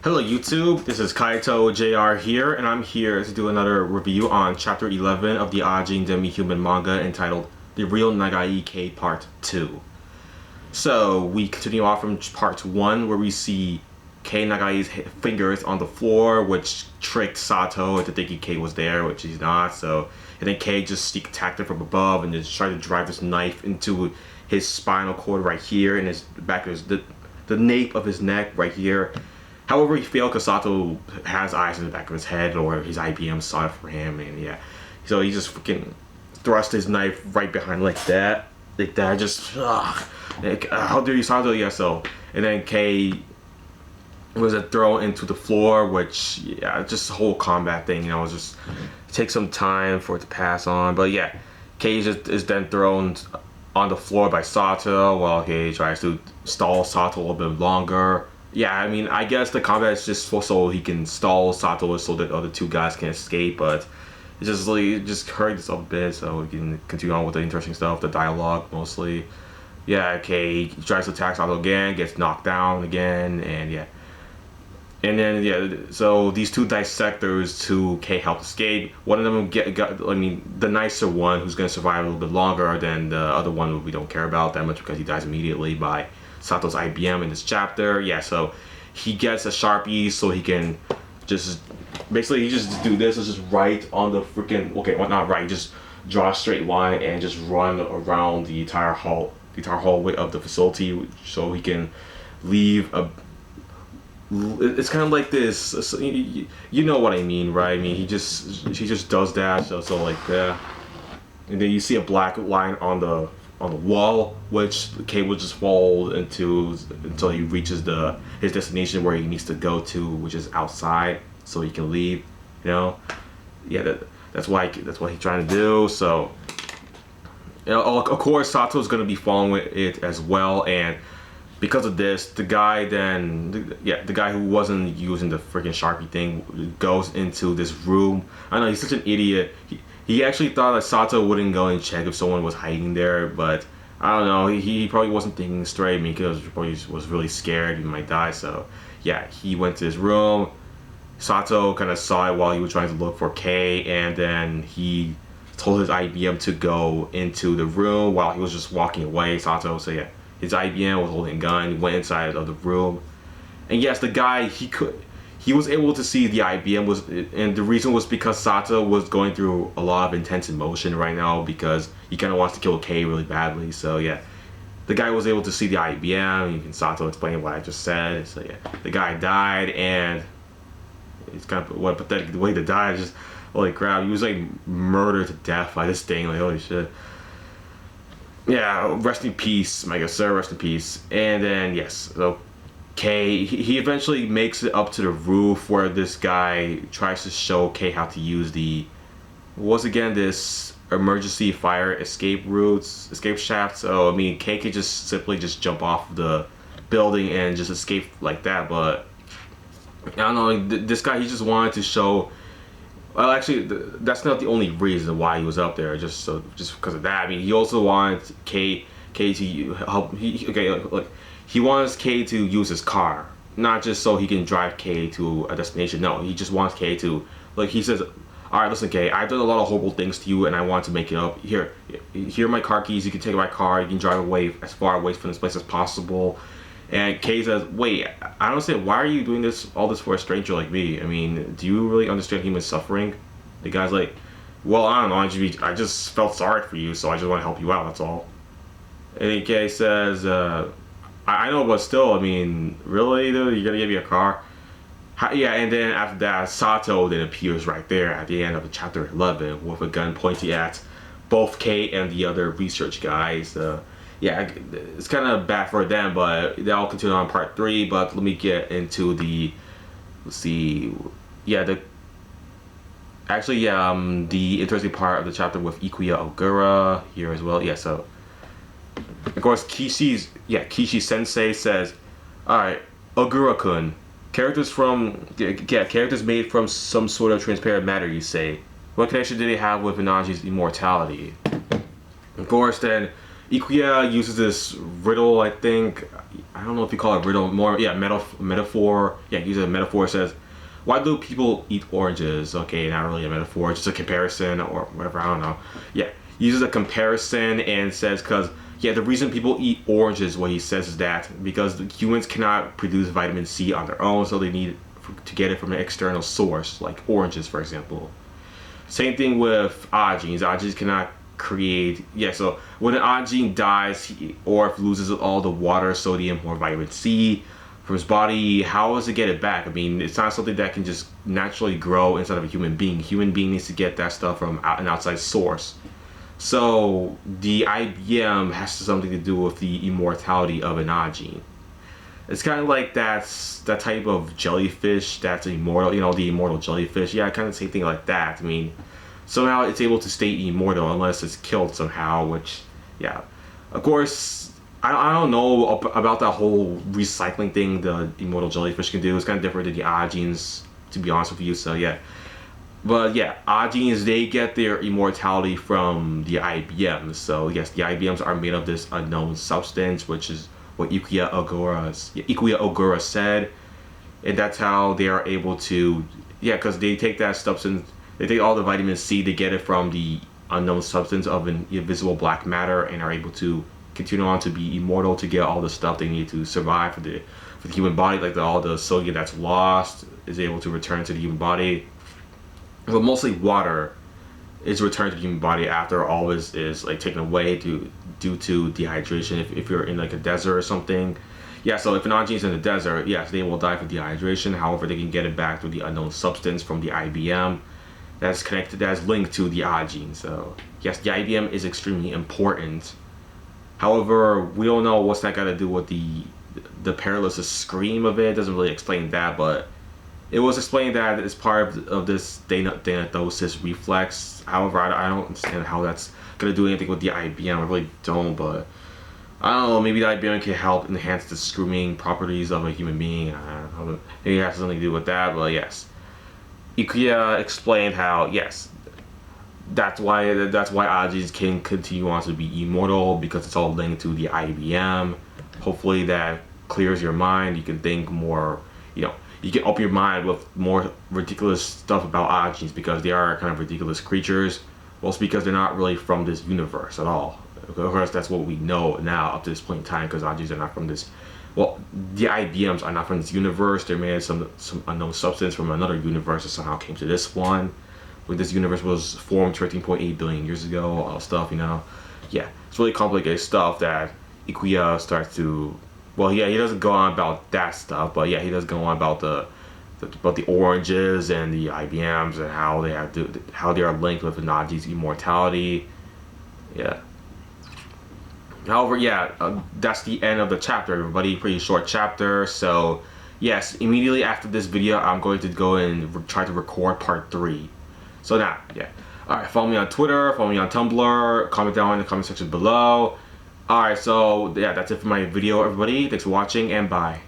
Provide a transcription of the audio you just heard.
Hello YouTube, this is Kaito JR here, and I'm here to do another review on Chapter 11 of the Ajin demi-human manga entitled The Real Nagai Kei Part 2. So, we continue off from Part 1 where we see Kei Nagai's fingers on the floor, which tricked Sato into thinking Kei was there, which he's not, and then Kei just sneak attacked him from above and just tried to drive this knife into his spinal cord right here, in his back of the nape of his neck right here. However, he failed because Sato has eyes in the back of his head, or his IBM saw it for him, and yeah. So he just freaking thrust his knife right behind like that. Just, how dare you, Sato? Yeah, so. And then Kei was thrown into the floor, which, yeah, just the whole combat thing, just take some time for it to pass on. But yeah, Kei is then thrown on the floor by Sato while Kei tries to stall Sato a little bit longer. Yeah, I mean, I guess the combat is just so he can stall Sato so that the other two guys can escape, but it's just like, it just hurried this up a bit so we can continue on with the interesting stuff, the dialogue mostly. Yeah, okay, he tries to attack Sato again, gets knocked down again, and yeah. And then, yeah, so these two dissectors to Kei help escape. One of them the nicer one who's going to survive a little bit longer than the other one we don't care about that much because he dies immediately by Sato's IBM in this chapter. Yeah, so he gets a Sharpie so he can just, basically he just do this, it's just right on the freaking, okay, well not right, just draw a straight line and just run around the entire hallway of the facility so he can leave a, it's kind of like this, you know what I mean, right? I mean, he just does that, so like that, and then you see a black line on the wall, which Kei will just fall into until he reaches his destination where he needs to go to, which is outside, so he can leave. Yeah, that's what he's trying to do. So, of course, Sato's gonna be following it as well, and because of this, the guy who wasn't using the freaking Sharpie thing goes into this room. I know he's such an idiot. He actually thought that Sato wouldn't go and check if someone was hiding there, but I don't know. He probably wasn't thinking straight. I mean, because he probably was really scared he might die. So yeah, he went to his room. Sato kind of saw it while he was trying to look for Kei, and then he told his IBM to go into the room while he was just walking away. Sato, so yeah, his IBM was holding a gun. He went inside of the room, and yes, the guy he was able to see the IBM and the reason was because Sato was going through a lot of intense emotion right now because he kind of wants to kill Kei really badly. So yeah, the guy was able to see the IBM. Even Sato explained what I just said. So yeah, the guy died, and it's kind of what pathetic the way to die. Just holy crap, he was like murdered to death by this thing. Like holy shit. Yeah, rest in peace, my good sir. Rest in peace. And then yes, so Kei, he eventually makes it up to the roof where this guy tries to show Kei how to use this emergency fire escape shaft. So I mean, Kei could just simply just jump off the building and just escape like that. But I don't know, this guy, he just wanted to show. Well, actually, that's not the only reason why he was up there. Just because of that. I mean, he also wanted Kei to help. He wants Kei to use his car, not just so he can drive Kei to a destination. No, he just wants Kei to, like he says, all right, listen, Kei, I've done a lot of horrible things to you, and I want to make it up. Here are my car keys. You can take my car. You can drive away as far away from this place as possible. And Kei says, wait, I don't understand. Why are you doing all this for a stranger like me? I mean, do you really understand human suffering? The guy's like, well, I don't know. I just felt sorry for you, so I just want to help you out. That's all. And then Kei says, I know, but still, I mean, really, dude, you're gonna give me a car? Yeah, and then after that, Sato then appears right there at the end of chapter 11 with a gun pointing at both Kei and the other research guys. Yeah, it's kind of bad for them, but that'll continue on part 3. But let me get into the interesting part of the chapter with Ikuya Ogura here as well. Yeah, so of course Kishi Sensei says, alright, Ogura-kun, characters made from some sort of transparent matter, you say. What connection do they have with Inaji's immortality? Of course, then Ikuya uses this riddle, I think. I don't know if you call it riddle, more, yeah, metaphor. Yeah, use a metaphor. It says, why do people eat oranges? Okay, not really a metaphor, just a comparison or whatever, I don't know. Yeah, uses a comparison and says, because, yeah, the reason people eat oranges, what he says is that because the humans cannot produce vitamin C on their own, so they need to get it from an external source, like oranges, for example. Same thing with Ajins. Ajins cannot create. Yeah, so when an Ajin dies or if loses all the water, sodium, or vitamin C from his body, how does it get it back? I mean, it's not something that can just naturally grow inside of a human being. Human being needs to get that stuff from an outside source. So the IBM has something to do with the immortality of an Ajin. It's kind of like that type of jellyfish that's immortal, you know, the immortal jellyfish. Yeah, kind of the same thing like that. I mean, somehow it's able to stay immortal unless it's killed somehow, which, yeah. Of course, I don't know about that whole recycling thing the immortal jellyfish can do. It's kind of different than the Ajins, to be honest with you, so yeah. But yeah, Ajins, they get their immortality from the IBMs. So yes, the IBMs are made of this unknown substance, which is what Ikuya Ogura said, and that's how they are able to, yeah, because they take that substance, they take all the vitamin C, they get it from the unknown substance of an invisible black matter, and are able to continue on to be immortal, to get all the stuff they need to survive for the human body, like all the sodium that's lost is able to return to the human body. But mostly water is returned to the human body after all is like taken away due to dehydration. If you're in like a desert or something, yeah. So if an Ajin is in the desert, yes, they will die from dehydration. However, they can get it back through the unknown substance from the IBM that's connected, that's linked to the Ajin. So yes, the IBM is extremely important. However, we don't know what's that got to do with the perilous scream of it. It doesn't really explain that, but it was explained that it's part of this thanatosis reflex. However, I don't understand how that's gonna do anything with the IBM. I really don't, but I don't know. Maybe the IBM can help enhance the screaming properties of a human being. I don't know. Maybe it has something to do with that. But yes, Ikuya explained how yes, that's why Ajis can continue on to be immortal, because it's all linked to the IBM. Hopefully that clears your mind. You can think more. You know, you can open your mind with more ridiculous stuff about Ajins, because they are kind of ridiculous creatures. Well, it's because they're not really from this universe at all. Of course, that's what we know now up to this point in time, because Ajins are not from this. Well, the IBMs are not from this universe. They're made of some unknown substance from another universe that somehow came to this one. When this universe was formed 13.8 billion years ago, all stuff, you know. Yeah, it's really complicated stuff that Ikuya starts to. Well, yeah, he doesn't go on about that stuff, but yeah, he does go on about the oranges and the IBMs and how they are linked with Nagi's immortality. Yeah. However, yeah, that's the end of the chapter, everybody. Pretty short chapter. So, yes, immediately after this video, I'm going to go and try to record part 3. So now, yeah. Alright, follow me on Twitter, follow me on Tumblr, comment down in the comment section below. Alright, so yeah, that's it for my video, everybody. Thanks for watching, and bye.